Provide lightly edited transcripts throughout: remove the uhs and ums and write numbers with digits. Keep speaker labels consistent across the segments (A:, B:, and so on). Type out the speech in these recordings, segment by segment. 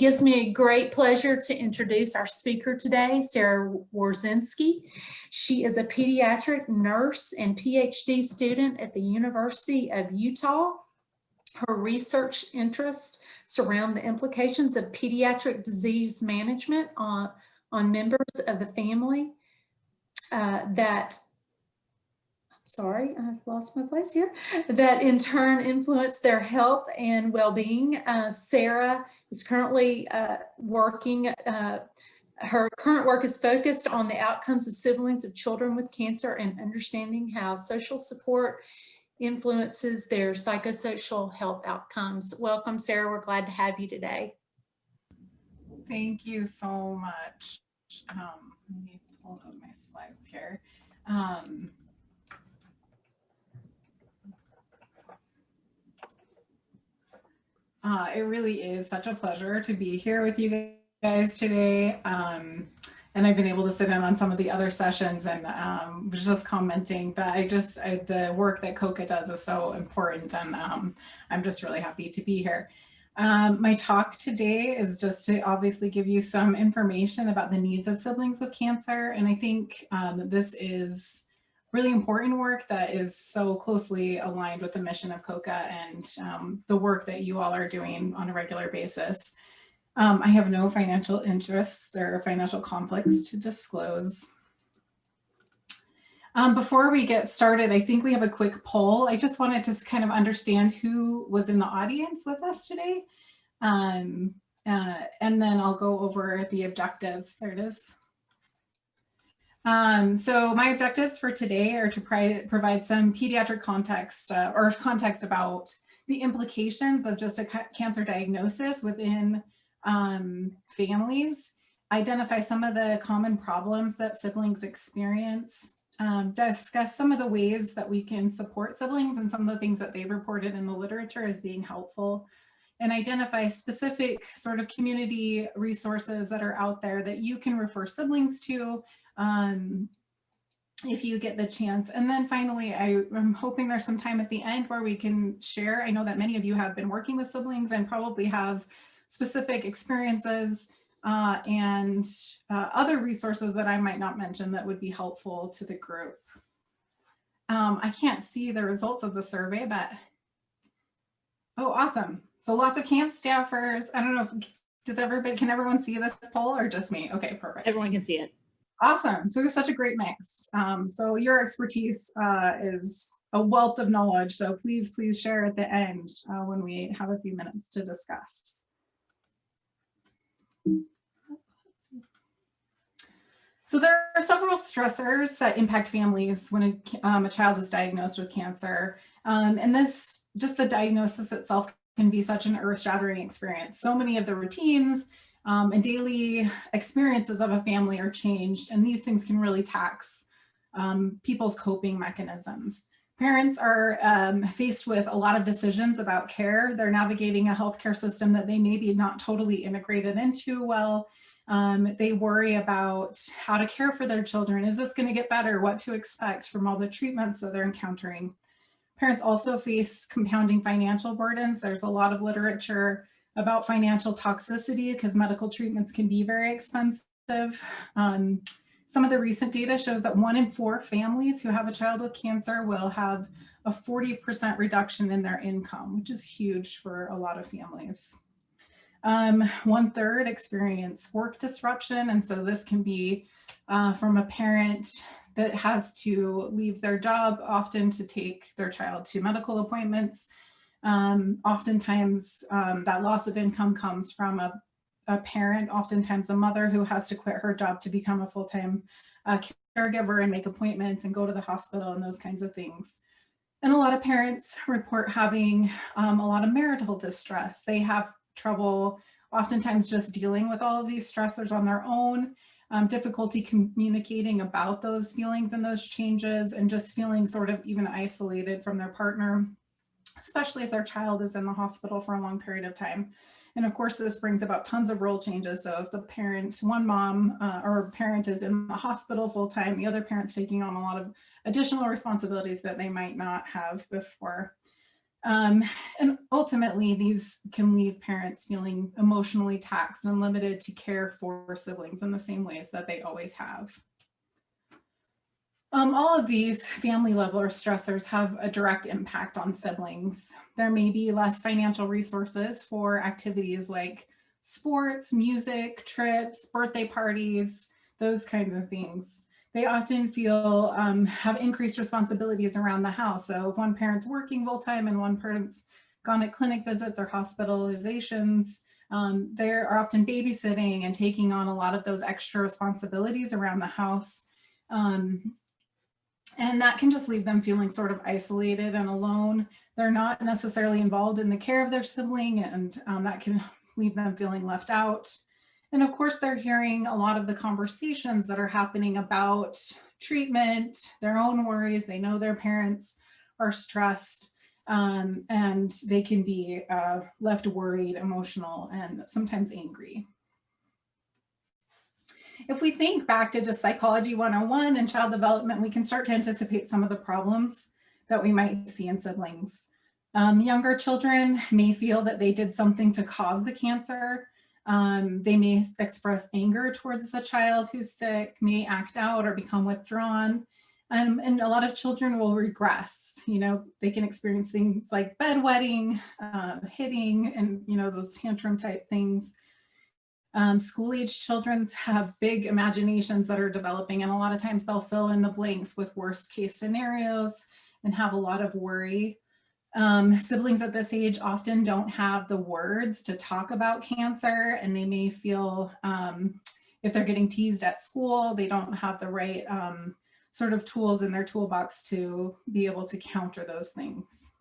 A: gives me a great pleasure to introduce our speaker today, Sarah Warzinski. She is a pediatric nurse and PhD student at the University of Utah. Her research interests surround the implications of pediatric disease management on members of the family I've lost my place here, that in turn influence their health and well-being. Sarah is currently working, her current work is focused on the outcomes of siblings of children with cancer and understanding how social support influences their psychosocial health outcomes. Welcome, Sarah. We're glad to have you today.
B: Thank you so much. Let me pull up my slides here. It really is such a pleasure to be here with you guys today. And I've been able to sit in on some of the other sessions and was just commenting that the work that COCA does is so important, and I'm just really happy to be here. My talk today is just to obviously give you some information about the needs of siblings with cancer, and I think this is really important work that is so closely aligned with the mission of COCA and the work that you all are doing on a regular basis. I have no financial interests or financial conflicts to disclose. Before we get started, I think we have a quick poll. I just wanted to kind of understand who was in the audience with us today. And then I'll go over the objectives. There it is. So my objectives for today are to provide some pediatric context or context about the implications of just a cancer diagnosis within families, identify some of the common problems that siblings experience, discuss some of the ways that we can support siblings and some of the things that they've reported in the literature as being helpful, and identify specific sort of community resources that are out there that you can refer siblings to if you get the chance. And then finally, I'm hoping there's some time at the end where we can share. I know that many of you have been working with siblings and probably have specific experiences and other resources that I might not mention that would be helpful to the group. I can't see the results of the survey, but oh, awesome. So lots of camp staffers. I don't know if, can everyone see this poll or just me? Okay, perfect.
C: Everyone can see it.
B: Awesome. So we have such a great mix. So your expertise is a wealth of knowledge. So please share at the end when we have a few minutes to discuss. So there are several stressors that impact families when a child is diagnosed with cancer. And just the diagnosis itself can be such an earth-shattering experience. So many of the routines and daily experiences of a family are changed, and these things can really tax people's coping mechanisms. Parents are faced with a lot of decisions about care. They're navigating a healthcare system that they may be not totally integrated into well. They worry about how to care for their children. Is this going to get better? What to expect from all the treatments that they're encountering? Parents also face compounding financial burdens. There's a lot of literature about financial toxicity because medical treatments can be very expensive. Some of the recent data shows that 1 in 4 families who have a child with cancer will have a 40% reduction in their income, which is huge for a lot of families. 1/3 experience work disruption. And so this can be from a parent that has to leave their job often to take their child to medical appointments. Oftentimes that loss of income comes from a parent, oftentimes a mother, who has to quit her job to become a full-time caregiver and make appointments and go to the hospital and those kinds of things. And a lot of parents report having a lot of marital distress. They have trouble oftentimes just dealing with all of these stressors on their own, difficulty communicating about those feelings and those changes, and just feeling sort of even isolated from their partner, especially if their child is in the hospital for a long period of time. And of course, this brings about tons of role changes. So if the parent, one mom or parent is in the hospital full time, the other parent's taking on a lot of additional responsibilities that they might not have before. And ultimately, these can leave parents feeling emotionally taxed and limited to care for siblings in the same ways that they always have. All of these family level stressors have a direct impact on siblings. There may be less financial resources for activities like sports, music, trips, birthday parties, those kinds of things. They often feel have increased responsibilities around the house. So if one parent's working full time and one parent's gone at clinic visits or hospitalizations, they are often babysitting and taking on a lot of those extra responsibilities around the house. And that can just leave them feeling sort of isolated and alone. They're not necessarily involved in the care of their sibling, and that can leave them feeling left out. And of course, they're hearing a lot of the conversations that are happening about treatment, their own worries. They know their parents are stressed, and they can be left worried, emotional, and sometimes angry. If we think back to just Psychology 101 and child development, we can start to anticipate some of the problems that we might see in siblings. Younger children may feel that they did something to cause the cancer. They may express anger towards the child who's sick, may act out or become withdrawn. And a lot of children will regress. You know, they can experience things like bedwetting, hitting, and, you know, those tantrum type things. School-age children have big imaginations that are developing, and a lot of times they'll fill in the blanks with worst case scenarios and have a lot of worry. Siblings at this age often don't have the words to talk about cancer, and they may feel, if they're getting teased at school, they don't have the right sort of tools in their toolbox to be able to counter those things.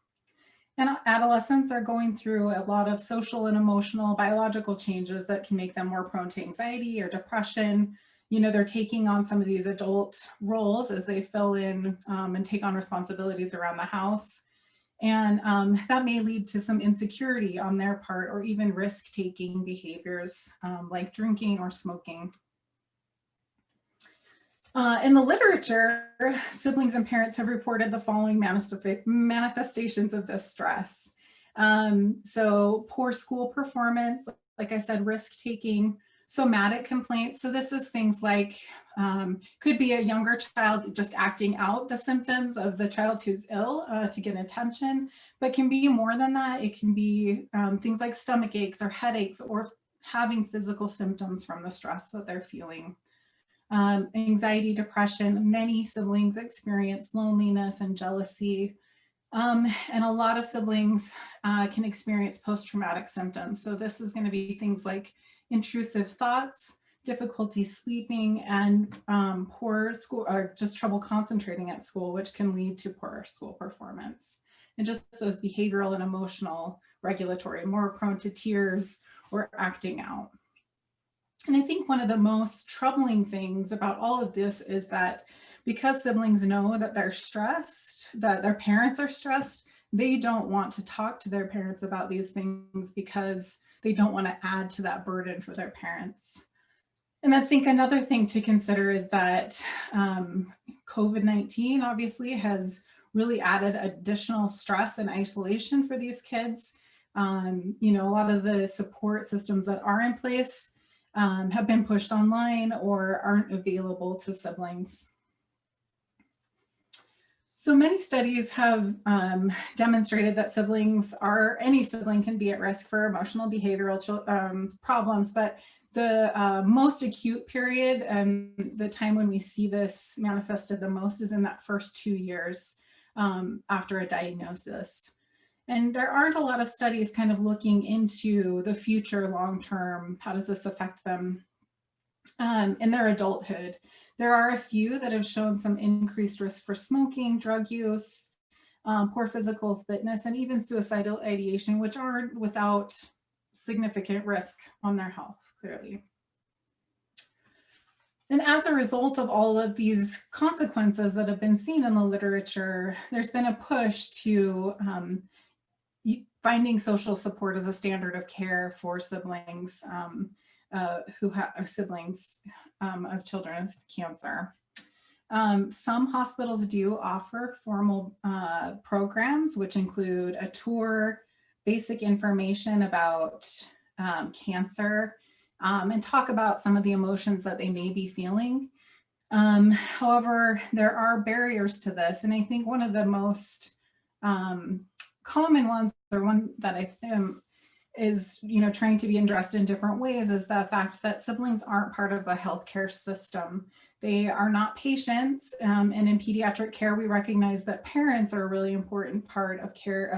B: And adolescents are going through a lot of social and emotional biological changes that can make them more prone to anxiety or depression. You know, they're taking on some of these adult roles as they fill in and take on responsibilities around the house. And that may lead to some insecurity on their part, or even risk-taking behaviors like drinking or smoking. In the literature, siblings and parents have reported the following manifestations of this stress. So poor school performance, like I said, risk-taking, somatic complaints. So this is things like, could be a younger child just acting out the symptoms of the child who's ill to get attention, but can be more than that. It can be things like stomach aches or headaches, or having physical symptoms from the stress that they're feeling. Anxiety, depression. Many siblings experience loneliness and jealousy. And a lot of siblings can experience post-traumatic symptoms. So this is going to be things like intrusive thoughts, difficulty sleeping, and poor school, or just trouble concentrating at school, which can lead to poor school performance. And just those behavioral and emotional regulatory, more prone to tears or acting out. And I think one of the most troubling things about all of this is that because siblings know that they're stressed, that their parents are stressed, they don't want to talk to their parents about these things because they don't want to add to that burden for their parents. And I think another thing to consider is that COVID-19 obviously has really added additional stress and isolation for these kids. You know, a lot of the support systems that are in place have been pushed online or aren't available to siblings. So many studies have demonstrated that any sibling can be at risk for emotional behavioral problems, but the most acute period and the time when we see this manifested the most is in that first 2 years after a diagnosis. And there aren't a lot of studies kind of looking into the future long-term, how does this affect them in their adulthood. There are a few that have shown some increased risk for smoking, drug use, poor physical fitness, and even suicidal ideation, which are without significant risk on their health, clearly. And as a result of all of these consequences that have been seen in the literature, there's been a push to finding social support as a standard of care for siblings who have siblings of children with cancer. Some hospitals do offer formal programs, which include a tour, basic information about cancer, and talk about some of the emotions that they may be feeling. However, there are barriers to this, and I think one of the most common ones, or one that I think is, trying to be addressed in different ways, is the fact that siblings aren't part of the healthcare system. They are not patients, and in pediatric care, we recognize that parents are a really important part of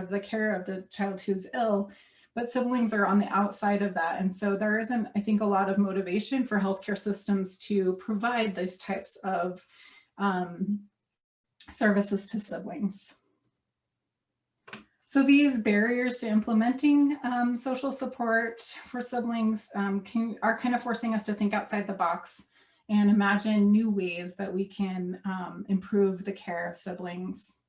B: the care of the child who's ill, but siblings are on the outside of that. And so there isn't, I think, a lot of motivation for healthcare systems to provide these types of services to siblings. So these barriers to implementing social support for siblings are kind of forcing us to think outside the box and imagine new ways that we can improve the care of siblings.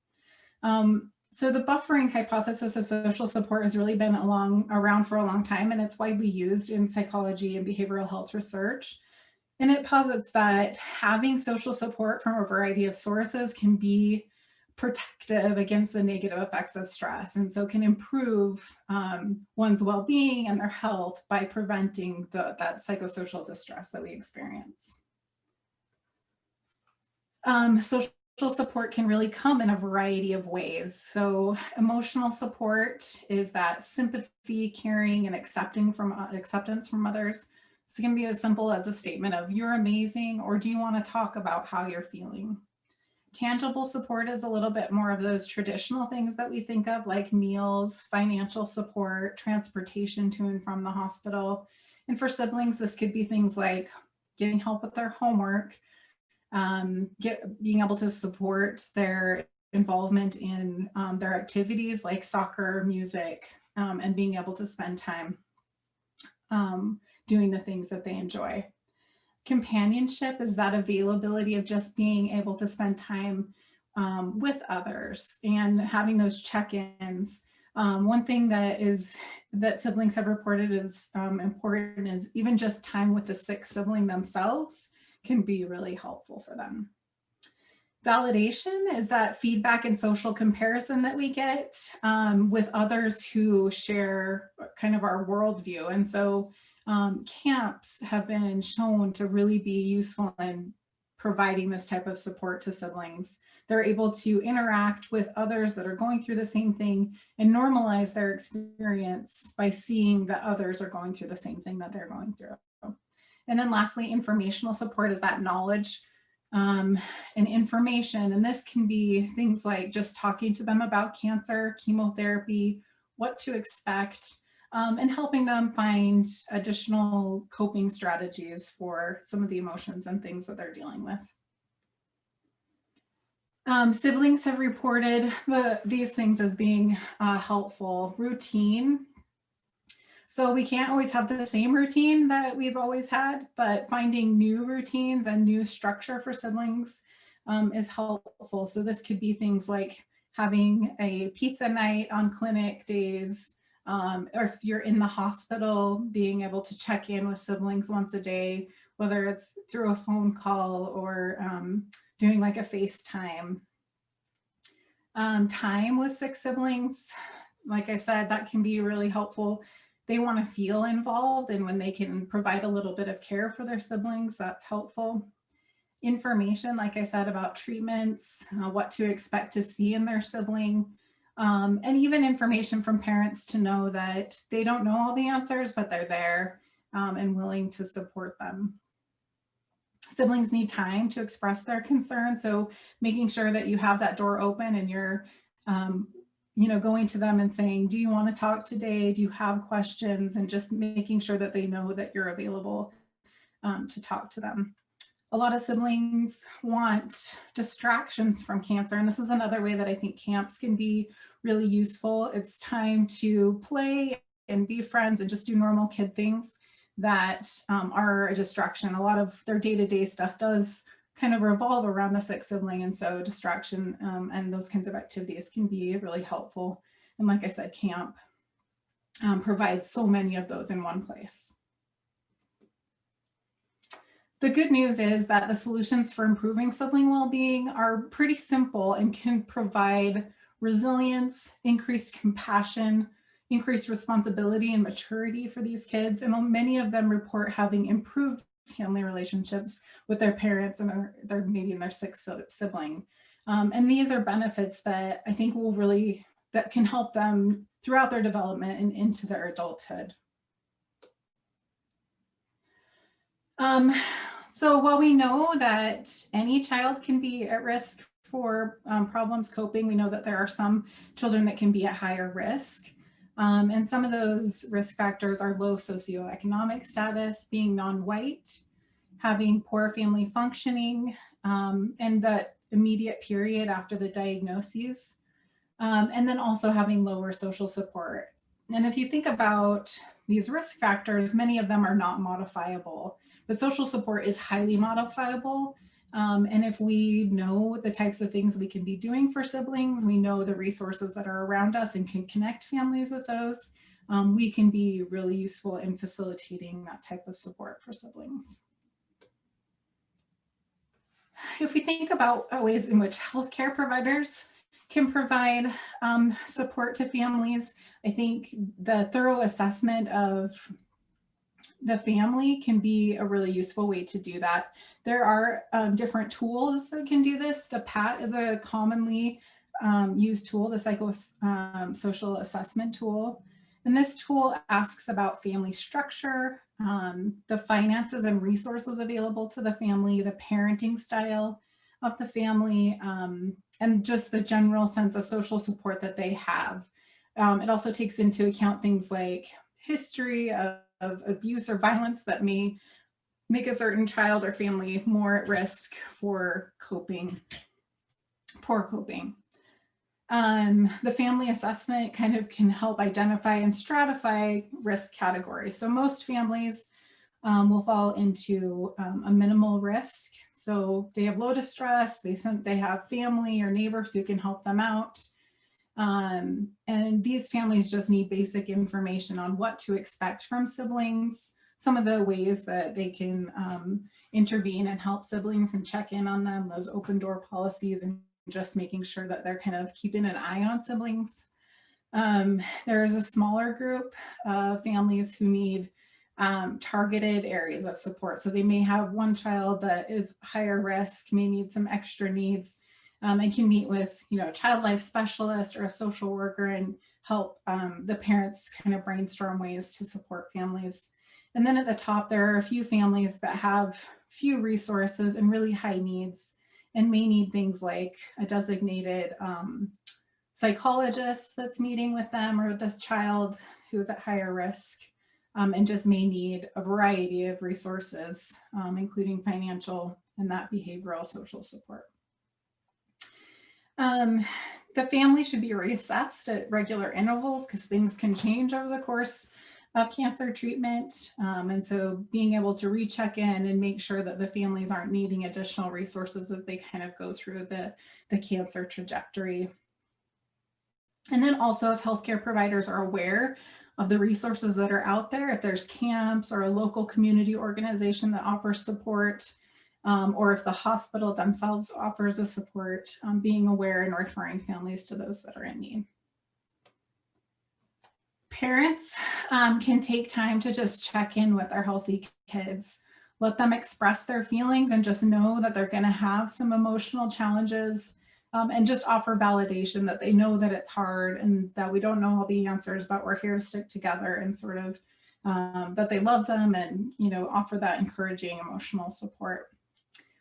B: So the buffering hypothesis of social support has really been around for a long time, and it's widely used in psychology and behavioral health research. And it posits that having social support from a variety of sources can be protective against the negative effects of stress, and so can improve one's well-being and their health by preventing that psychosocial distress that we experience. Social support can really come in a variety of ways. So emotional support is that sympathy, caring, and acceptance from others. So it can be as simple as a statement of "you're amazing," or "do you want to talk about how you're feeling?" Tangible support is a little bit more of those traditional things that we think of, like meals, financial support, transportation to and from the hospital. And for siblings, this could be things like getting help with their homework, being able to support their involvement in their activities like soccer, music, and being able to spend time doing the things that they enjoy. Companionship is that availability of just being able to spend time with others and having those check-ins. One thing that siblings have reported is important is even just time with the sick sibling themselves can be really helpful for them. Validation is that feedback and social comparison that we get with others who share kind of our worldview. And so camps have been shown to really be useful in providing this type of support to siblings. They're able to interact with others that are going through the same thing and normalize their experience by seeing that others are going through the same thing that they're going through. And then lastly, informational support is that knowledge and information. And this can be things like just talking to them about cancer, chemotherapy, what to expect, and helping them find additional coping strategies for some of the emotions and things that they're dealing with. Siblings have reported these things as being helpful. Routine. So we can't always have the same routine that we've always had, but finding new routines and new structure for siblings is helpful. So this could be things like having a pizza night on clinic days, or if you're in the hospital, being able to check in with siblings once a day, whether it's through a phone call or doing like a FaceTime. Time with sick siblings, like I said, that can be really helpful. They want to feel involved, and when they can provide a little bit of care for their siblings, that's helpful. Information, like I said, about treatments, what to expect to see in their sibling, and even information from parents to know that they don't know all the answers, but they're there and willing to support them. Siblings need time to express their concerns, so making sure that you have that door open and you're going to them and saying, do you want to talk today? Do you have questions? And just making sure that they know that you're available to talk to them. A lot of siblings want distractions from cancer, and this is another way that I think camps can be really useful. It's time to play and be friends and just do normal kid things that are a distraction. A lot of their day-to-day stuff does kind of revolve around the sick sibling, and so distraction and those kinds of activities can be really helpful. And like I said, camp provides so many of those in one place. The good news is that the solutions for improving sibling well-being are pretty simple and can provide resilience, increased compassion, increased responsibility and maturity for these kids. And many of them report having improved family relationships with their parents and they're maybe in their sixth sibling. And these are benefits that I think that can help them throughout their development and into their adulthood. So while we know that any child can be at risk for problems coping, we know that there are some children that can be at higher risk. And some of those risk factors are low socioeconomic status, being non-white, having poor family functioning, and the immediate period after the diagnoses, and then also having lower social support. And if you think about these risk factors, many of them are not modifiable, but social support is highly modifiable. And if we know the types of things we can be doing for siblings, we know the resources that are around us and can connect families with those, we can be really useful in facilitating that type of support for siblings. If we think about ways in which healthcare providers can provide support to families, I think the thorough assessment of the family can be a really useful way to do that. There are different tools that can do this. The PAT is a commonly used tool, the psychosocial assessment tool. And this tool asks about family structure, the finances and resources available to the family, the parenting style of the family, and just the general sense of social support that they have. It also takes into account things like history of abuse or violence that may make a certain child or family more at risk for poor coping. The family assessment kind of can help identify and stratify risk categories. So most families will fall into a minimal risk. So they have low distress, they have family or neighbors who can help them out. And these families just need basic information on what to expect from siblings, some of the ways that they can intervene and help siblings and check in on them, those open door policies, and just making sure that they're kind of keeping an eye on siblings. There's a smaller group of families who need targeted areas of support. So they may have one child that is higher risk, may need some extra needs, and can meet with, a child life specialist or a social worker and help the parents kind of brainstorm ways to support families. And then at the top, there are a few families that have few resources and really high needs and may need things like a designated psychologist that's meeting with them or this child who's at higher risk, and just may need a variety of resources, including financial and that behavioral social support. The family should be reassessed at regular intervals because things can change over the course of cancer treatment. And so being able to recheck in and make sure that the families aren't needing additional resources as they kind of go through the cancer trajectory. And then also if healthcare providers are aware of the resources that are out there, if there's camps or a local community organization that offers support, or if the hospital themselves offers a support, being aware and referring families to those that are in need. Parents can take time to just check in with our healthy kids, let them express their feelings and just know that they're gonna have some emotional challenges, and just offer validation that they know that it's hard and that we don't know all the answers, but we're here to stick together and sort of that they love them and offer that encouraging emotional support.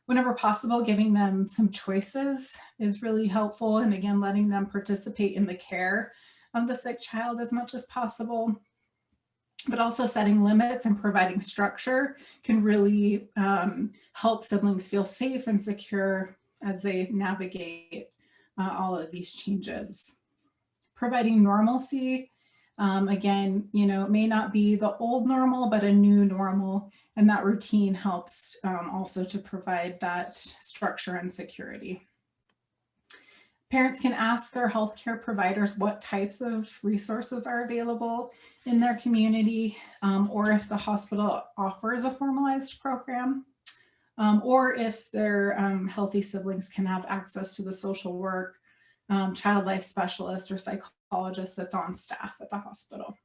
B: Whenever possible, giving them some choices is really helpful. And again, letting them participate in the care of the sick child as much as possible. But also setting limits and providing structure can really help siblings feel safe and secure as they navigate all of these changes. Providing normalcy, again, it may not be the old normal, but a new normal. And that routine helps also to provide that structure and security. Parents can ask their healthcare providers what types of resources are available in their community, or if the hospital offers a formalized program. or if their healthy siblings can have access to the social work, child life specialist, or psychologist that's on staff at the hospital.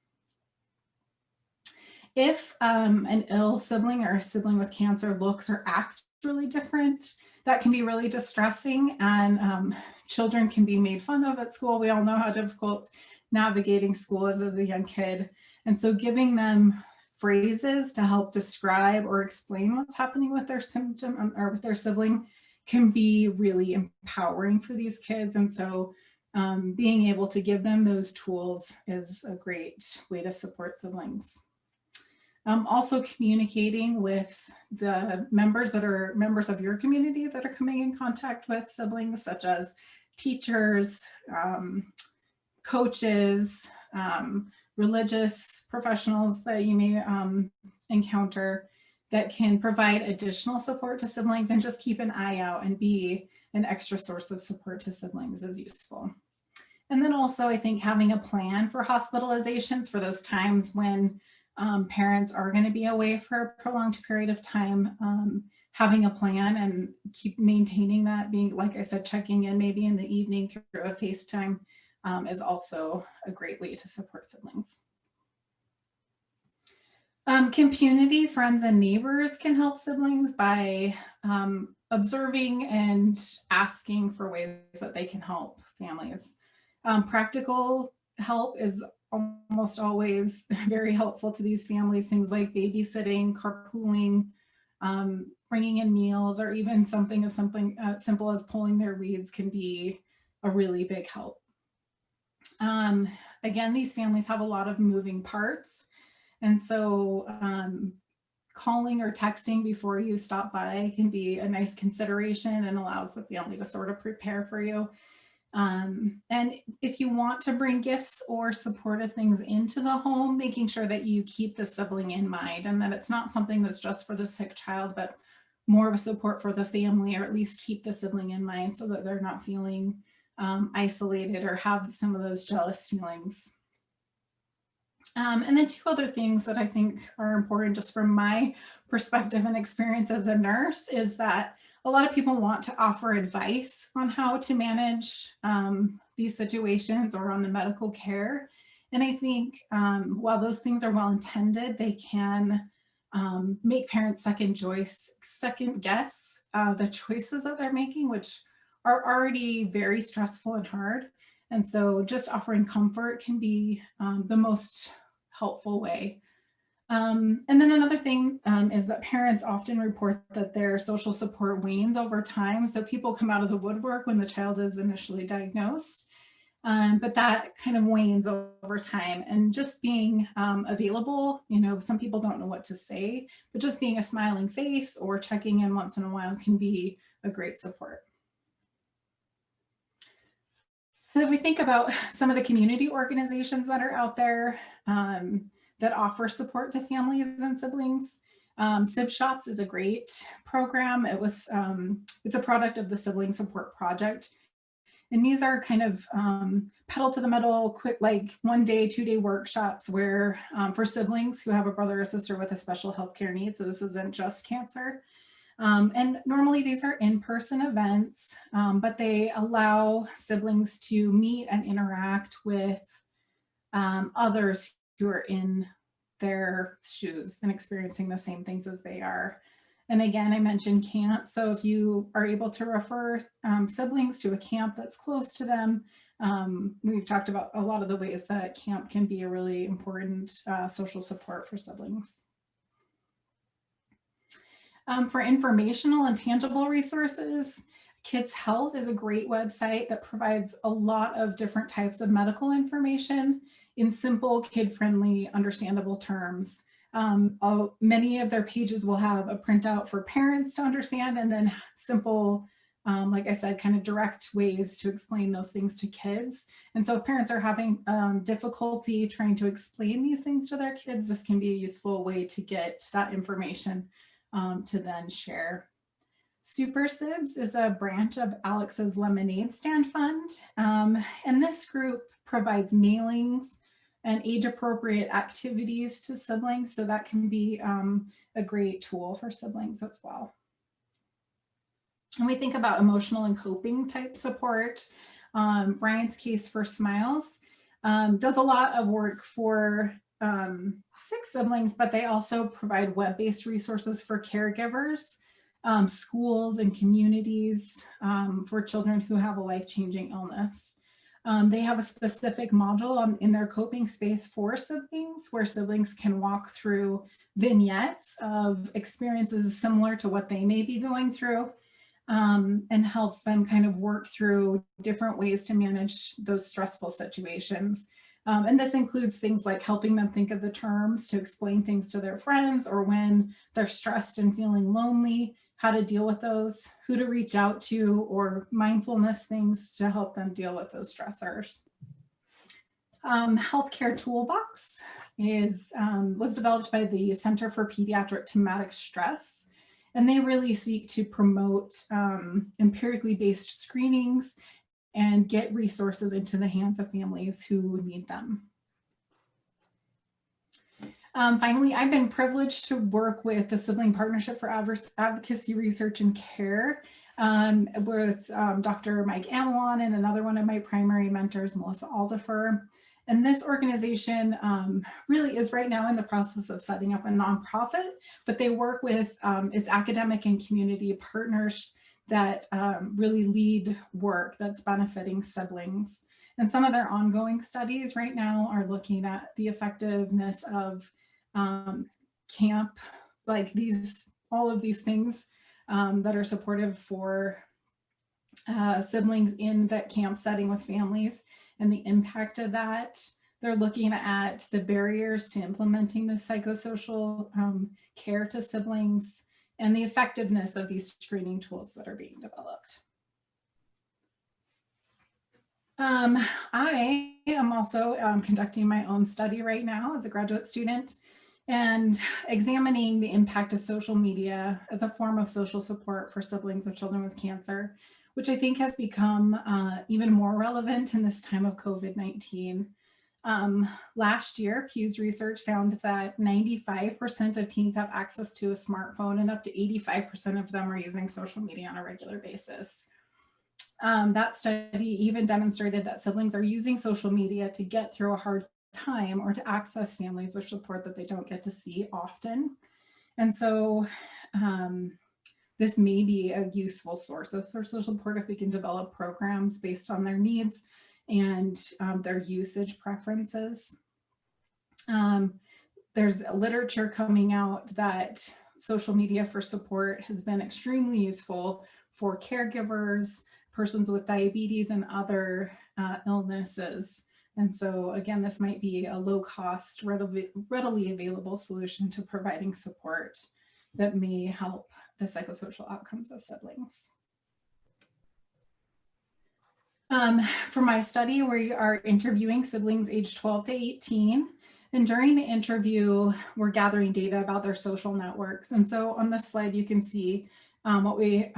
B: If an ill sibling or a sibling with cancer looks or acts really different, that can be really distressing, and children can be made fun of at school. We all know how difficult navigating school is as a young kid. And so giving them phrases to help describe or explain what's happening with their symptom or with their sibling can be really empowering for these kids. And so being able to give them those tools is a great way to support siblings. Also communicating with the members that are members of your community that are coming in contact with siblings, such as teachers, coaches, religious professionals that you may encounter, that can provide additional support to siblings, and just keep an eye out and be an extra source of support to siblings is useful. And then also, I think having a plan for hospitalizations for those times when parents are going to be away for a prolonged period of time, having a plan and keep maintaining that, being, like I said, checking in maybe in the evening through a FaceTime is also a great way to support siblings. Community, friends, and neighbors can help siblings by observing and asking for ways that they can help families. Practical help is almost always very helpful to these families. Things like babysitting, carpooling, bringing in meals, or even something as simple as pulling their weeds can be a really big help. Again, these families have a lot of moving parts. And so calling or texting before you stop by can be a nice consideration and allows the family to sort of prepare for you. And if you want to bring gifts or supportive things into the home, making sure that you keep the sibling in mind and that it's not something that's just for the sick child, but more of a support for the family, or at least keep the sibling in mind so that they're not feeling isolated or have some of those jealous feelings. And then two other things that I think are important just from my perspective and experience as a nurse is that a lot of people want to offer advice on how to manage these situations or on the medical care. And I think while those things are well intended, they can make parents second guess the choices that they're making, which are already very stressful and hard. And so just offering comfort can be the most helpful way. And then another thing is that parents often report that their social support wanes over time. So people come out of the woodwork when the child is initially diagnosed, but that kind of wanes over time. And just being available, you know, some people don't know what to say, but just being a smiling face or checking in once in a while can be a great support. And if we think about some of the community organizations that are out there that offer support to families and siblings, Sib Shops is a great program. It's a product of the Sibling Support Project. And these are kind of pedal to the metal, quick, like 1 day, 2 day workshops where for siblings who have a brother or sister with a special healthcare need. So this isn't just cancer. And normally these are in-person events, but they allow siblings to meet and interact with others who are in their shoes and experiencing the same things as they are. And again, I mentioned camp. So if you are able to refer siblings to a camp that's close to them, we've talked about a lot of the ways that camp can be a really important social support for siblings. For informational and tangible resources, Kids Health is a great website that provides a lot of different types of medical information in simple, kid-friendly, understandable terms. Many of their pages will have a printout for parents to understand, and then simple, like I said, kind of direct ways to explain those things to kids. And so if parents are having difficulty trying to explain these things to their kids, this can be a useful way to get that information to then share. Super Sibs is a branch of Alex's Lemonade Stand Fund, and this group provides mailings and age-appropriate activities to siblings, so that can be a great tool for siblings as well. And we think about emotional and coping type support. Brian's Case for Smiles does a lot of work for 6 siblings, but they also provide web-based resources for caregivers, schools and communities for children who have a life-changing illness. They have a specific module in their coping space for siblings, where siblings can walk through vignettes of experiences similar to what they may be going through, and helps them kind of work through different ways to manage those stressful situations. And this includes things like helping them think of the terms to explain things to their friends, or when they're stressed and feeling lonely, how to deal with those, who to reach out to, or mindfulness things to help them deal with those stressors. Healthcare Toolbox was developed by the Center for Pediatric Traumatic Stress, and they really seek to promote empirically based screenings and get resources into the hands of families who need them. Finally, I've been privileged to work with the Sibling Partnership for Advocacy Research and Care with Dr. Mike Amelon and another one of my primary mentors, Melissa Aldifer. And this organization really is right now in the process of setting up a nonprofit, but they work with its academic and community partners that really lead work that's benefiting siblings. And some of their ongoing studies right now are looking at the effectiveness of camp, like all of these things that are supportive for siblings in that camp setting with families, and the impact of that. They're looking at the barriers to implementing the psychosocial care to siblings, and the effectiveness of these screening tools that are being developed. I am also conducting my own study right now as a graduate student, and examining the impact of social media as a form of social support for siblings of children with cancer, which I think has become even more relevant in this time of COVID-19. Last year, Pew's research found that 95% of teens have access to a smartphone, and up to 85% of them are using social media on a regular basis. That study even demonstrated that siblings are using social media to get through a hard time or to access families or support that they don't get to see often. And so this may be a useful source of social support if we can develop programs based on their needs and their usage preferences. There's literature coming out that social media for support has been extremely useful for caregivers, persons with diabetes, and other illnesses. And so again, this might be a low-cost, readily available solution to providing support that may help the psychosocial outcomes of siblings. For my study, we are interviewing siblings aged 12 to 18. And during the interview, we're gathering data about their social networks. And so on this slide, you can see what we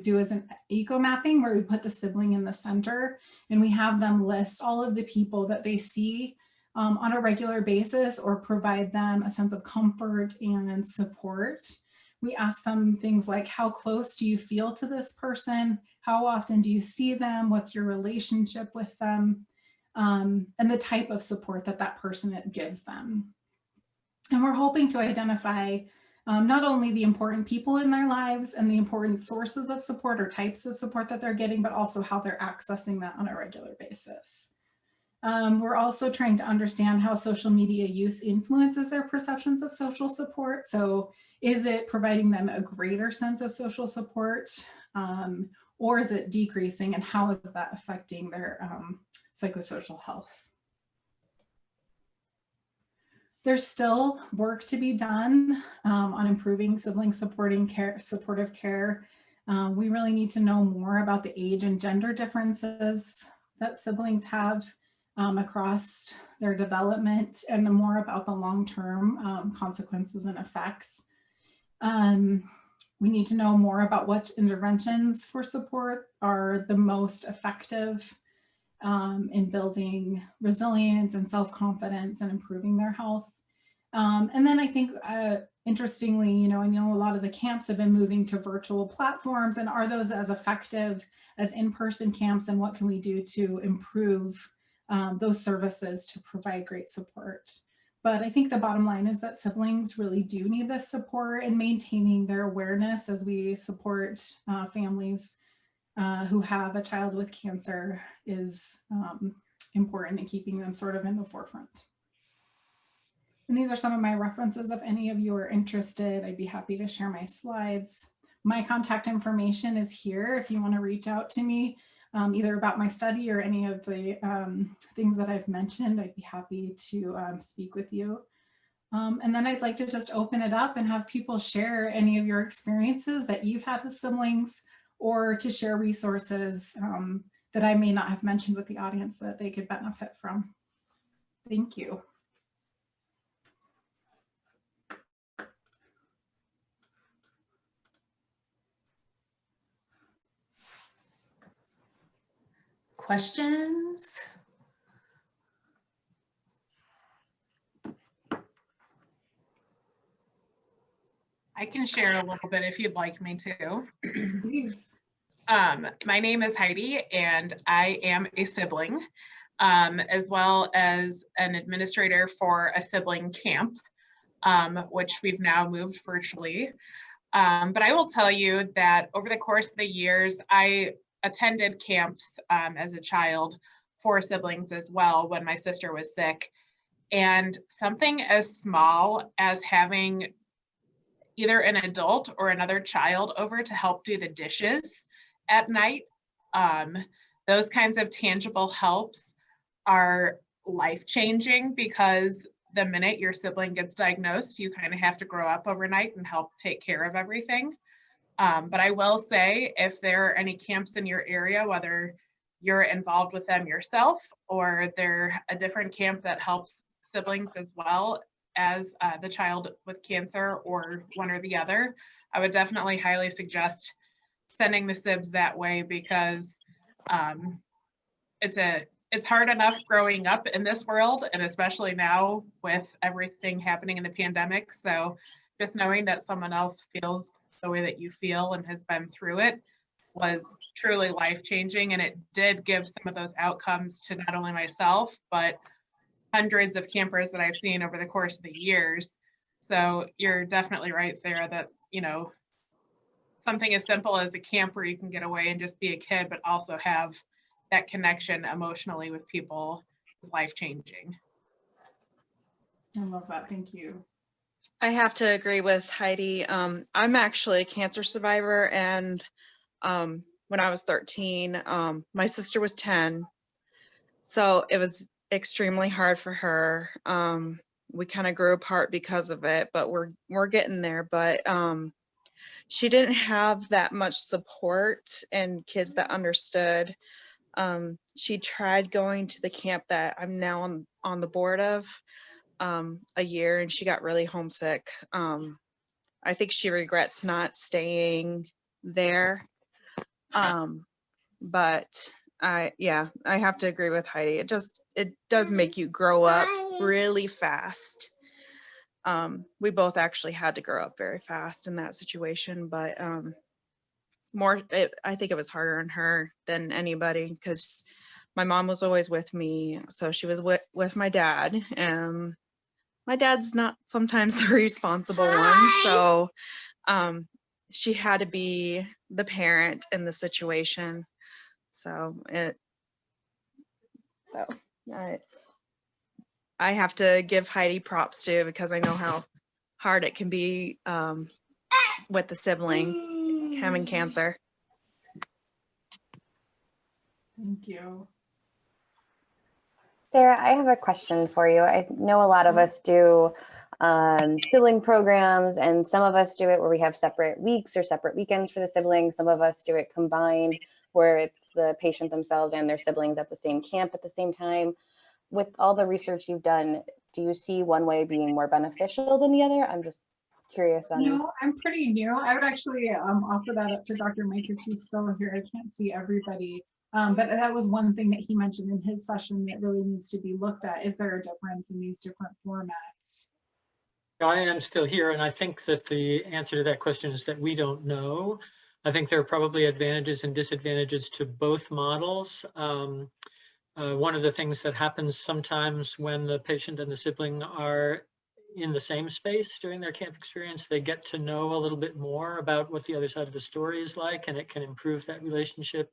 B: do is an eco mapping, where we put the sibling in the center, and we have them list all of the people that they see on a regular basis, or provide them a sense of comfort and support. We ask them things like, how close do you feel to this person? How often do you see them? What's your relationship with them? And the type of support that that person gives them. And we're hoping to identify not only the important people in their lives and the important sources of support or types of support that they're getting, but also how they're accessing that on a regular basis. We're also trying to understand how social media use influences their perceptions of social support. So is it providing them a greater sense of social support, or is it decreasing, and how is that affecting their psychosocial health? There's still work to be done on improving sibling supportive care. We really need to know more about the age and gender differences that siblings have across their development, and more about the long-term consequences and effects. We need to know more about what interventions for support are the most effective in building resilience and self-confidence and improving their health. And then I think Interestingly, you know, I know a lot of the camps have been moving to virtual platforms, and are those as effective as in-person camps, and what can we do to improve those services to provide great support? But I think the bottom line is that siblings really do need this support, and maintaining their awareness as we support families who have a child with cancer is important in keeping them sort of in the forefront. And these are some of my references. If any of you are interested, I'd be happy to share my slides. My contact information is here if you want to reach out to me, either about my study or any of the things that I've mentioned. I'd be happy to speak with you. And then I'd like to just open it up and have people share any of your experiences that you've had with siblings, or to share resources that I may not have mentioned with the audience that they could benefit from. Thank you.
A: Questions?
C: I can share a little bit if you'd like me to.
B: Please.
C: My name is Heidi, and I am a sibling, as well as an administrator for a sibling camp, which we've now moved virtually. But I will tell you that over the course of the years, I attended camps as a child for siblings as well when my sister was sick. And something as small as having either an adult or another child over to help do the dishes at night, those kinds of tangible helps are life-changing, because the minute your sibling gets diagnosed, you kind of have to grow up overnight and help take care of everything. But I will say, if there are any camps in your area, whether you're involved with them yourself or they're a different camp that helps siblings as well as the child with cancer, or one or the other, I would definitely highly suggest sending the sibs that way, because it's hard enough growing up in this world, and especially now with everything happening in the pandemic. So just knowing that someone else feels the way that you feel and has been through it was truly life-changing, and it did give some of those outcomes to not only myself, but hundreds of campers that I've seen over the course of the years. So you're definitely right, Sarah, that, you know, something as simple as a camp where you can get away and just be a kid, but also have that connection emotionally with people is life-changing.
B: I love that. Thank you.
D: I have to agree with Heidi. I'm actually a cancer survivor, and when I was 13, my sister was 10, so it was extremely hard for her. We kind of grew apart because of it, but we're getting there. But she didn't have that much support and kids that understood. She tried going to the camp that I'm now on the board of a year, and she got really homesick. I think she regrets not staying there. But I have to agree with Heidi. It does make you grow up really fast. We both actually had to grow up very fast in that situation, but I think it was harder on her than anybody, because my mom was always with me, so she was with my dad, and my dad's not sometimes the responsible one, so she had to be the parent in the situation. I have to give Heidi props too, because I know how hard it can be with the sibling having cancer.
B: Thank you.
E: Sarah, I have a question for you. I know a lot of us do sibling programs, and some of us do it where we have separate weeks or separate weekends for the siblings. Some of us do it combined, where it's the patient themselves and their siblings at the same camp at the same time. With all the research you've done, do you see one way being more beneficial than the other? I'm just curious on.
B: No, I'm pretty new. I would actually offer that up to Dr. Mike if he's still here. I can't see everybody. But that was one thing that he mentioned in his session that really needs to be looked at. Is there a difference in these different formats?
F: I am still here, and I think that the answer to that question is that we don't know. I think there are probably advantages and disadvantages to both models. One of the things that happens sometimes when the patient and the sibling are in the same space during their camp experience, they get to know a little bit more about what the other side of the story is like, and it can improve that relationship.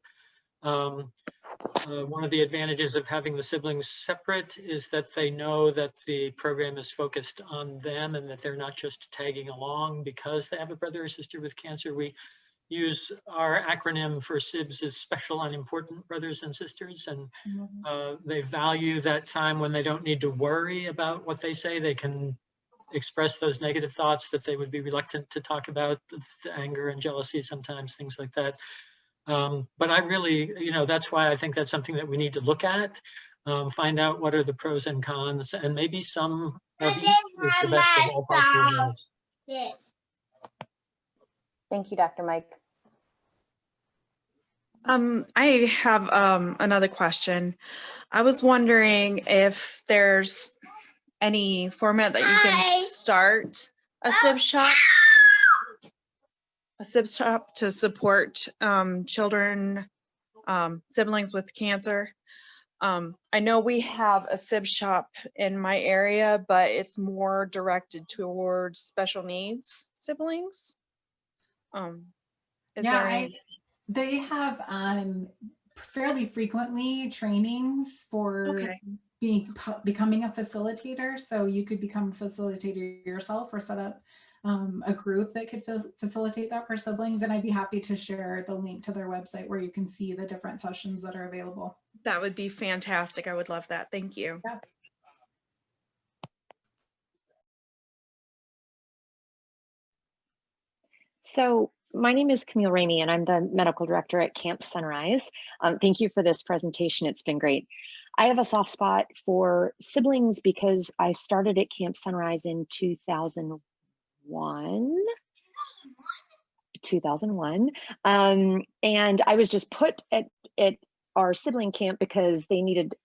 F: One of the advantages of having the siblings separate is that they know that the program is focused on them and that they're not just tagging along because they have a brother or sister with cancer. We use our acronym for SIBS as Special and Important Brothers and Sisters, and they value that time when they don't need to worry about what they say. They can express those negative thoughts that they would be reluctant to talk about, the anger and jealousy sometimes, things like that. But I really, that's why I think that's something that we need to look at, find out what are the pros and cons, and maybe some of each is the best of all possible worlds.
E: Thank you, Dr. Mike.
D: I have another question. I was wondering if there's any format that you can start a SIB shop to support children, siblings with cancer. I know we have a SIB shop in my area, but it's more directed towards special needs siblings. Is there any?
B: They have fairly frequently trainings for becoming a facilitator. So you could become a facilitator yourself or set up a group that could facilitate that for siblings. And I'd be happy to share the link to their website where you can see the different sessions that are available.
D: That would be fantastic. I would love that. Thank you.
B: Yeah.
G: So my name is Camille Ramey, and I'm the medical director at Camp Sunrise. Thank you for this presentation. It's been great. I have a soft spot for siblings because I started at Camp Sunrise in 2001. And I was just put at our sibling camp because they needed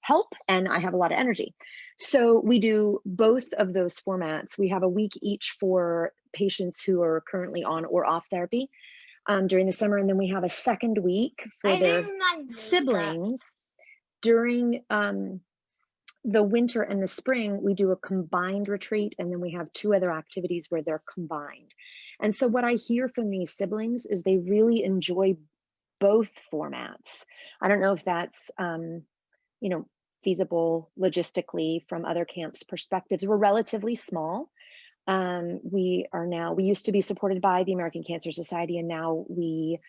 G: help, and I have a lot of energy. So we do both of those formats. We have a week each for patients who are currently on or off therapy during the summer, and then we have a second week for their siblings during the winter and the spring. We do a combined retreat, and then we have 2 other activities where they're combined. And so what I hear from these siblings is they really enjoy both formats. I don't know if that's feasible logistically from other camps' perspectives. We're relatively small. We used to be supported by the American Cancer Society, and now we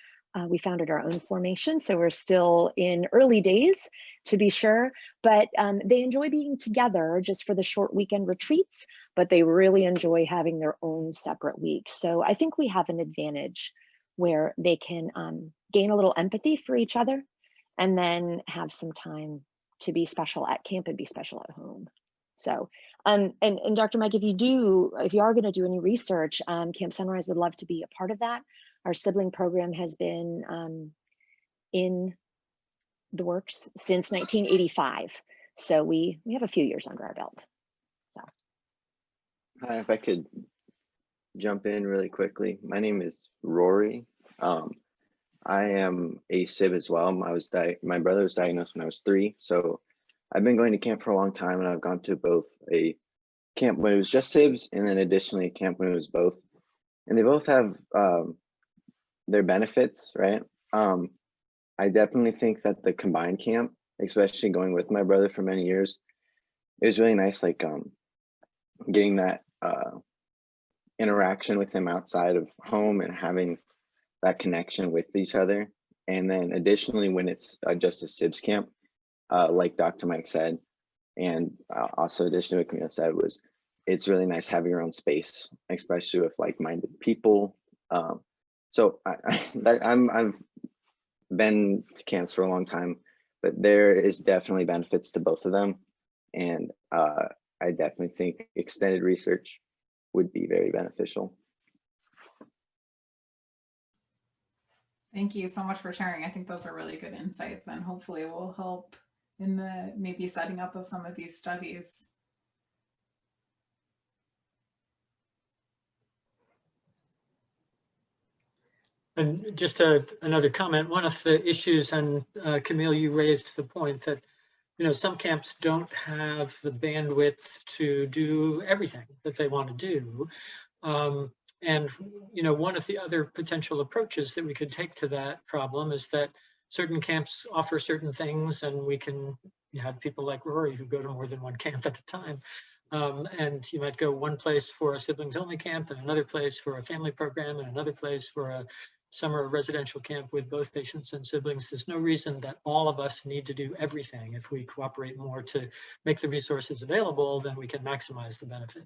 G: founded our own formation. So we're still in early days, to be sure, but they enjoy being together just for the short weekend retreats, but they really enjoy having their own separate weeks. So I think we have an advantage where they can gain a little empathy for each other and then have some time to be special at camp and be special at home. So, and Dr. Mike, if you are going to do any research, Camp Sunrise would love to be a part of that. Our sibling program has been in the works since 1985. So we have a few years under our belt. So.
H: Hi, if I could jump in really quickly. My name is Rory. I am a SIB as well. My brother was diagnosed when I was 3. So I've been going to camp for a long time, and I've gone to both a camp when it was just SIBs and then additionally a camp when it was both. And they both have their benefits, right? I definitely think that the combined camp, especially going with my brother for many years, it was really nice, like getting that interaction with him outside of home and having that connection with each other. And then additionally, when it's just a SIBS camp, like Dr. Mike said, and also additionally what Camille said, was it's really nice having your own space, especially with like-minded people. So I've been to camps for a long time, but there is definitely benefits to both of them. And I definitely think extended research would be very beneficial.
B: Thank you so much for sharing. I think those are really good insights, and hopefully will help in the maybe setting up of some of these studies.
F: And just another comment, one of the issues, and Camille, you raised the point that, you know, some camps don't have the bandwidth to do everything that they want to do. And, you know, one of the other potential approaches that we could take to that problem is that certain camps offer certain things, and we can have people like Rory who go to more than one camp at a time. And you might go one place for a siblings only camp, and another place for a family program, and another place for a summer residential camp with both patients and siblings. There's no reason that all of us need to do everything. If we cooperate more to make the resources available, then we can maximize the benefit.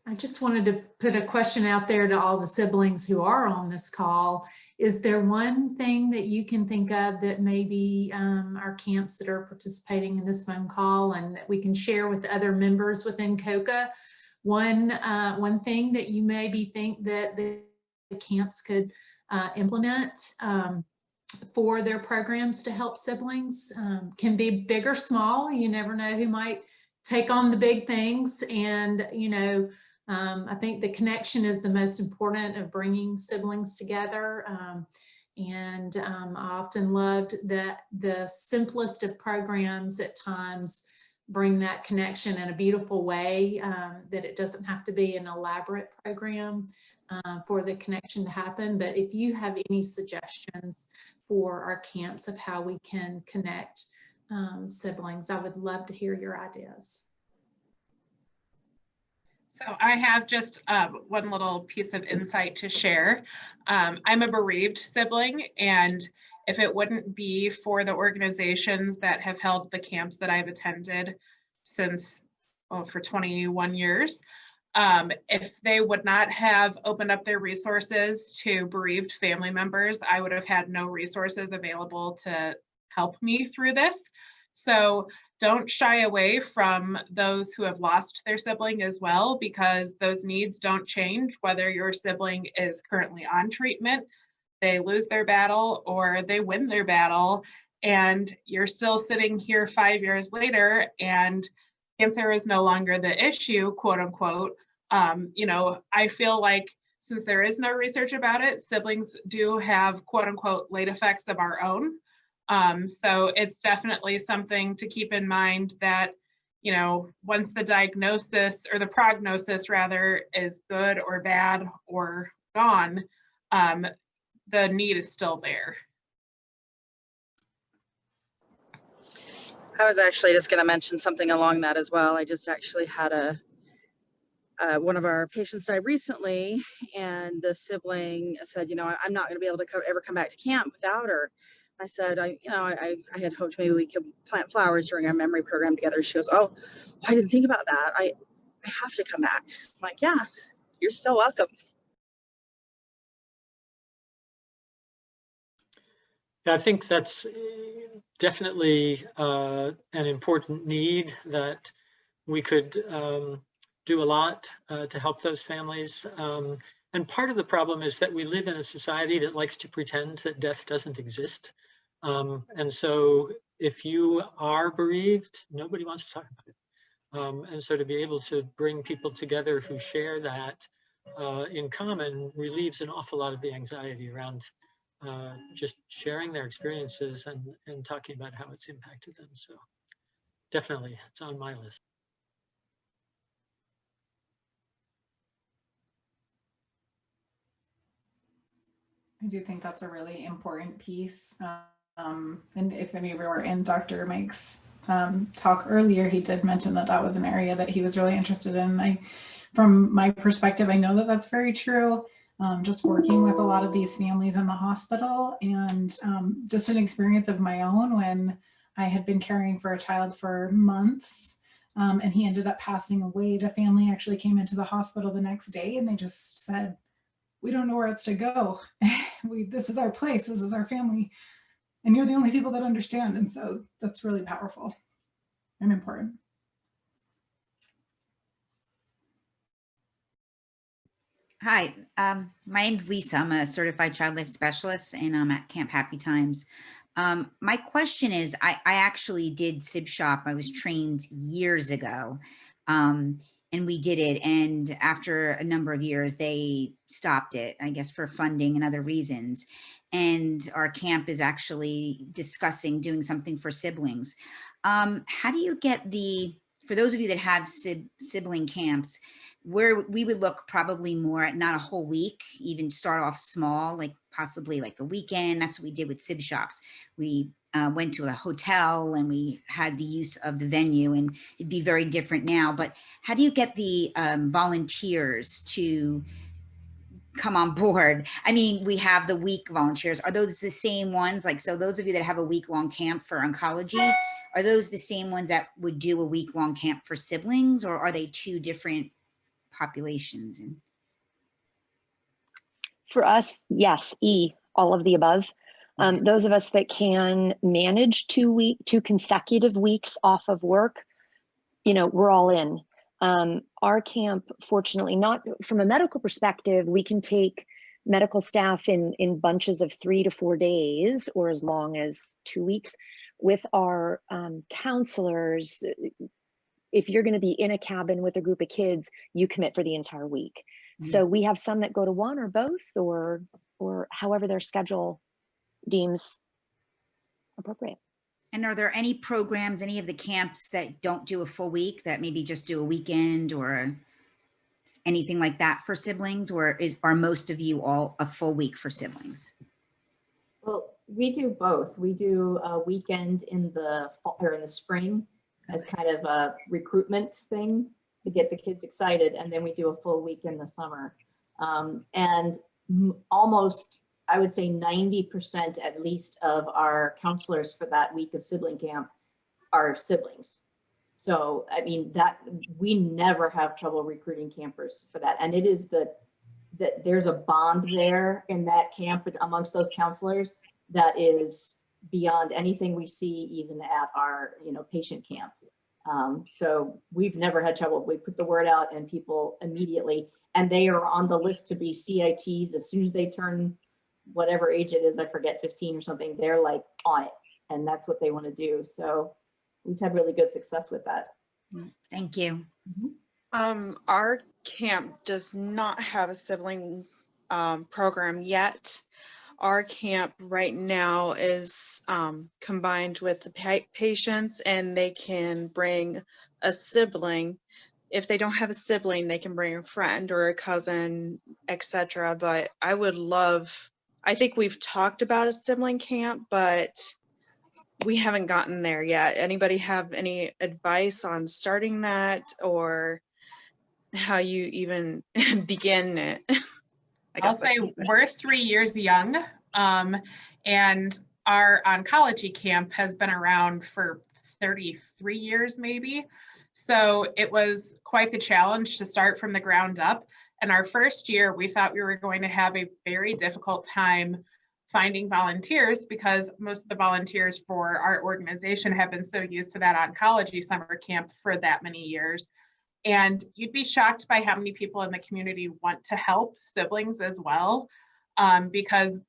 A: I just wanted to put a question out there to all the siblings who are on this call. Is there one thing that you can think of that maybe our camps that are participating in this phone call and that we can share with other members within COCA? One thing that you maybe think that the camps could implement for their programs to help siblings, can be big or small. You never know who might take on the big things. And, you know, I think the connection is the most important of bringing siblings together. I often loved that the simplest of programs at times bring that connection in a beautiful way, that it doesn't have to be an elaborate program for the connection to happen. But if you have any suggestions for our camps of how we can connect siblings, I would love to hear your ideas.
C: So I have just one little piece of insight to share. I'm a bereaved sibling, and if it wouldn't be for the organizations that have held the camps that I've attended since, well, for 21 years, if they would not have opened up their resources to bereaved family members, I would have had no resources available to help me through this. So don't shy away from those who have lost their sibling as well, because those needs don't change whether your sibling is currently on treatment, they lose their battle, or they win their battle, and you're still sitting here 5 years later and cancer is no longer the issue, quote unquote. You know, I feel like since there is no research about it, siblings do have quote unquote late effects of our own. So it's definitely something to keep in mind that, you know, once the diagnosis or the prognosis rather is good or bad or gone, the need is still there.
I: I was actually just going to mention something along that as well. I just actually had one of our patients died recently, and the sibling said, you know, I'm not going to be able to ever come back to camp without her. I said, I had hoped maybe we could plant flowers during our memory program together. She goes, oh, I didn't think about that. I have to come back. I'm like, yeah, you're still welcome.
F: Yeah, I think that's definitely an important need that we could do a lot to help those families. And part of the problem is that we live in a society that likes to pretend that death doesn't exist. And so if you are bereaved, nobody wants to talk about it. And so to be able to bring people together who share that in common relieves an awful lot of the anxiety around just sharing their experiences and talking about how it's impacted them. So definitely, it's on my list.
B: I do think that's a really important piece. And if any of you were in Dr. Mike's talk earlier, he did mention that that was an area that he was really interested in. From my perspective, I know that that's very true. Just working with a lot of these families in the hospital, and just an experience of my own when I had been caring for a child for months, and he ended up passing away. The family actually came into the hospital the next day and they just said, we don't know where else to go. This is our place, this is our family, and you're the only people that understand. And so that's really powerful and important.
J: Hi, my name's Lisa. I'm a certified child life specialist, and I'm at Camp Happy Times. My question is, I actually did SIB shop. I was trained years ago. And we did it. And after a number of years, they stopped it, I guess, for funding and other reasons. And our camp is actually discussing doing something for siblings. How do you get for those of you that have sibling camps, where we would look probably more at not a whole week, even start off small, like possibly like a weekend. That's what we did with sib shops. We went to a hotel and we had the use of the venue, and it'd be very different now. But how do you get the volunteers to come on board? I mean, we have the week volunteers. Are those the same ones? Like, so those of you that have a week-long camp for oncology, are those the same ones that would do a week-long camp for siblings, or are they two different populations? And
G: For us, yes, all of the above. Those of us that can manage 2 consecutive weeks off of work, we're all in. Our camp, fortunately, not from a medical perspective, we can take medical staff in bunches of 3 to 4 days or as long as 2 weeks. With our counselors, if you're going to be in a cabin with a group of kids, you commit for the entire week. Mm-hmm. So we have some that go to one or both, or however their schedule deems appropriate.
J: And are there any programs, any of the camps that don't do a full week, that maybe just do a weekend or anything like that for siblings, or are most of you all a full week for siblings?
K: Well, we do both. We do a weekend in the fall or in the spring as kind of a recruitment thing to get the kids excited, and then we do a full week in the summer. And almost, I would say 90% at least of our counselors for that week of sibling camp are siblings. So, I mean, that we never have trouble recruiting campers for that. And it is that there's a bond there in that camp amongst those counselors that is beyond anything we see even at our, patient camp. So we've never had trouble. We put the word out and people immediately, and they are on the list to be CITs as soon as they turn whatever age it is, I forget, 15 or something, they're like on it, and that's what they want to do. So we've had really good success with that.
J: Thank you.
D: Our camp does not have a sibling program yet. Our camp right now is combined with the patients, and they can bring a sibling. If they don't have a sibling, they can bring a friend or a cousin, etc. But I think we've talked about a sibling camp, but we haven't gotten there yet. Anybody have any advice on starting that, or how you even begin it?
C: I'll say we're 3 years young, and our oncology camp has been around for 33 years maybe. So it was quite the challenge to start from the ground up. And our first year, we thought we were going to have a very difficult time finding volunteers, because most of the volunteers for our organization have been so used to that oncology summer camp for that many years. And you'd be shocked by how many people in the community want to help siblings as well, because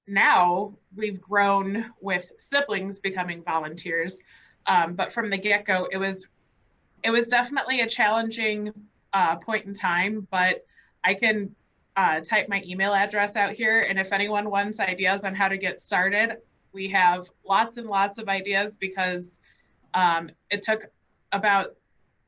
C: now we've grown with siblings becoming volunteers. But from the get-go, it was definitely a challenging point in time, but I can type my email address out here, and if anyone wants ideas on how to get started, we have lots and lots of ideas, because it took about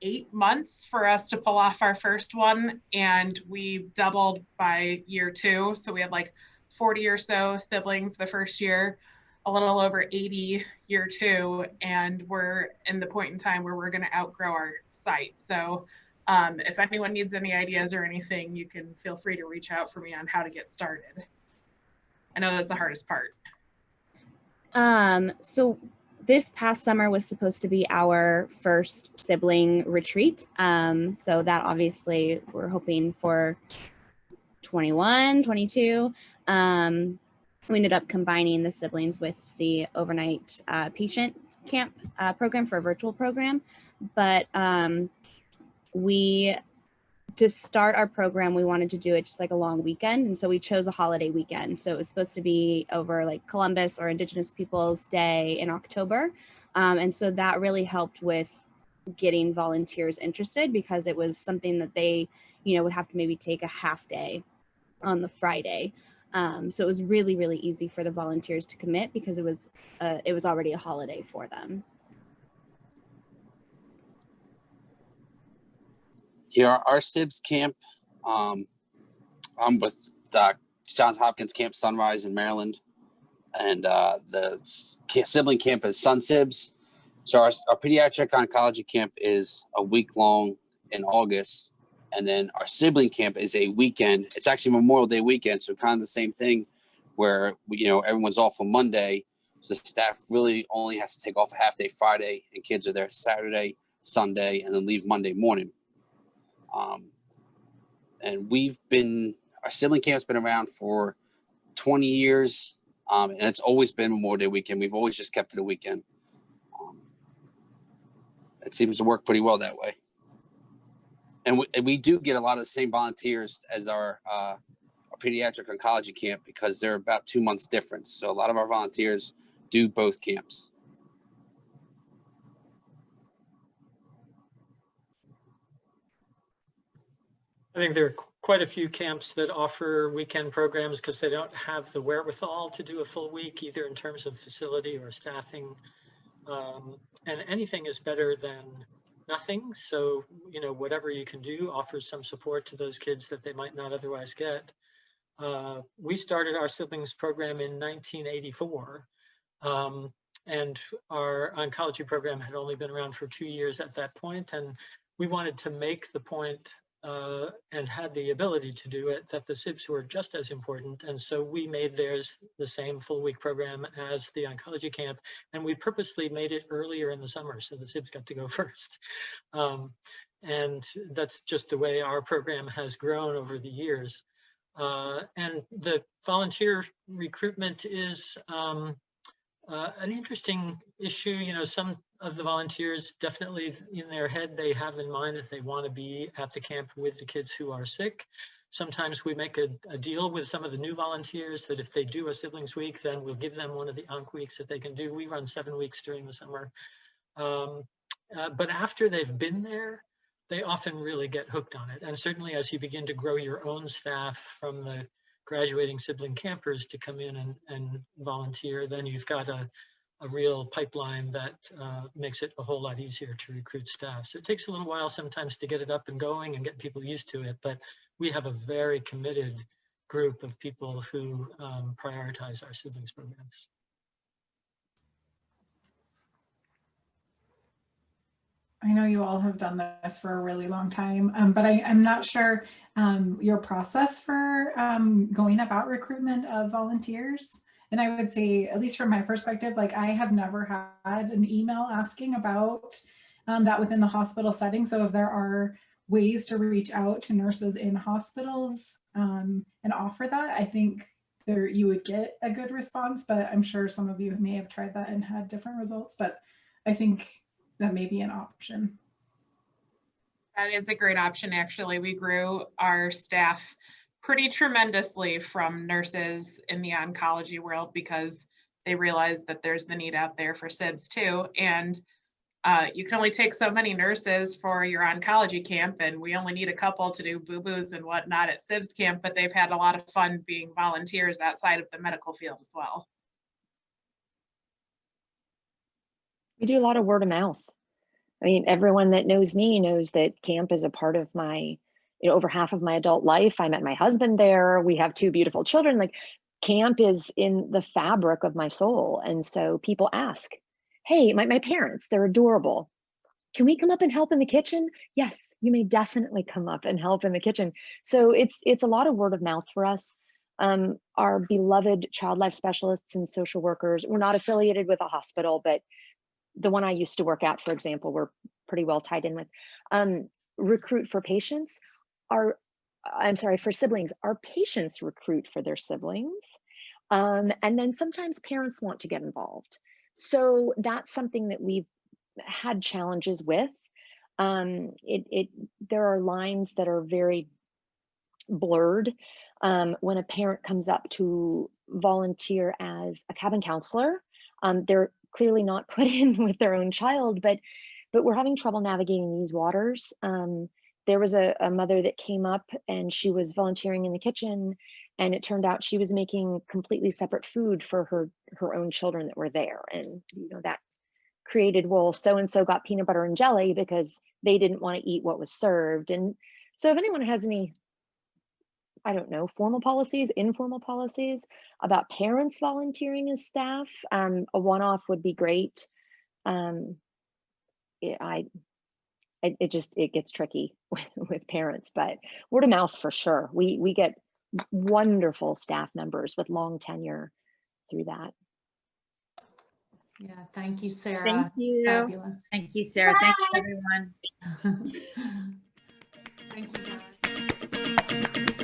C: 8 months for us to pull off our first one, and we doubled by year 2. So we had like 40 or so siblings the first year, a little over 80 year 2, and we're in the point in time where we're going to outgrow our site. So if anyone needs any ideas or anything, you can feel free to reach out for me on how to get started. I know that's the hardest part.
L: So this past summer was supposed to be our first sibling retreat. So that obviously we're hoping for 21, 22. We ended up combining the siblings with the overnight patient camp program for a virtual program. But to start our program, we wanted to do it just like a long weekend. And so we chose a holiday weekend. So it was supposed to be over like Columbus or Indigenous Peoples Day in October. And so that really helped with getting volunteers interested, because it was something that they, you know, would have to maybe take a half day on the Friday. So it was really, really easy for the volunteers to commit because it was already a holiday for them.
M: Yeah, our SIBS camp, I'm with Johns Hopkins Camp Sunrise in Maryland, and the sibling camp is Sun Sibs. So our pediatric oncology camp is a week long in August, and then our sibling camp is a weekend. It's actually Memorial Day weekend, so kind of the same thing, where everyone's off on Monday, so the staff really only has to take off a half day Friday, and kids are there Saturday, Sunday, and then leave Monday morning. And our sibling camp's been around for 20 years, and it's always been Memorial Day weekend. We've always just kept it a weekend. It seems to work pretty well that way. And we do get a lot of the same volunteers as our pediatric oncology camp, because they're about 2 months difference. So a lot of our volunteers do both camps.
F: I think there are quite a few camps that offer weekend programs because they don't have the wherewithal to do a full week, either in terms of facility or staffing. And anything is better than nothing. So, whatever you can do offers some support to those kids that they might not otherwise get. We started our siblings program in 1984. And our oncology program had only been around for 2 years at that point. And we wanted to make the point and had the ability to do it, that the SIBs were just as important. And so we made theirs the same full week program as the oncology camp. And we purposely made it earlier in the summer so the SIBs got to go first. And that's just the way our program has grown over the years. And the volunteer recruitment is an interesting issue. Some of the volunteers definitely in their head, they have in mind that they want to be at the camp with the kids who are sick. Sometimes we make a deal with some of the new volunteers that if they do a siblings week, then we'll give them one of the onc weeks that they can do. We run 7 weeks during the summer. But after they've been there, they often really get hooked on it. And certainly as you begin to grow your own staff from the graduating sibling campers to come in and volunteer, then you've got a real pipeline that makes it a whole lot easier to recruit staff. So it takes a little while sometimes to get it up and going and get people used to it, but we have a very committed group of people who prioritize our siblings programs.
B: I know you all have done this for a really long time, but I'm not sure your process for going about recruitment of volunteers. And I would say, at least from my perspective, like I have never had an email asking about that within the hospital setting. So if there are ways to reach out to nurses in hospitals and offer that, I think you would get a good response, but I'm sure some of you may have tried that and had different results, but I think that may be an option.
C: That is a great option, actually. We grew our staff pretty tremendously from nurses in the oncology world because they realized that there's the need out there for SIBs too. And you can only take so many nurses for your oncology camp, and we only need a couple to do boo-boos and whatnot at SIBs camp, but they've had a lot of fun being volunteers outside of the medical field as well.
G: We do a lot of word of mouth. I mean, everyone that knows me knows that camp is a part of my, over half of my adult life. I met my husband there. We have 2 beautiful children. Like, camp is in the fabric of my soul. And so people ask, hey, my parents, they're adorable. Can we come up and help in the kitchen? Yes, you may definitely come up and help in the kitchen. So it's a lot of word of mouth for us. Our beloved child life specialists and social workers, we're not affiliated with a hospital, but the one I used to work at, for example, we're pretty well tied in with. Recruit for patients. For siblings. Our patients recruit for their siblings. And then sometimes parents want to get involved. So that's something that we've had challenges with. There are lines that are very blurred. When a parent comes up to volunteer as a cabin counselor, they're clearly not put in with their own child, but but we're having trouble navigating these waters. There was a mother that came up and she was volunteering in the kitchen, and it turned out she was making completely separate food for her own children that were there. And that created, well, so-and-so got peanut butter and jelly because they didn't want to eat what was served. And so if anyone has any, I don't know, formal policies, informal policies about parents volunteering as staff, a one-off would be great. It gets tricky with parents, but word of mouth for sure. We get wonderful staff members with long tenure through that.
A: Yeah, thank you, Sarah.
D: Thank you.
A: Fabulous.
N: Thank you, Sarah. Thank you, everyone.
A: Thank you, guys.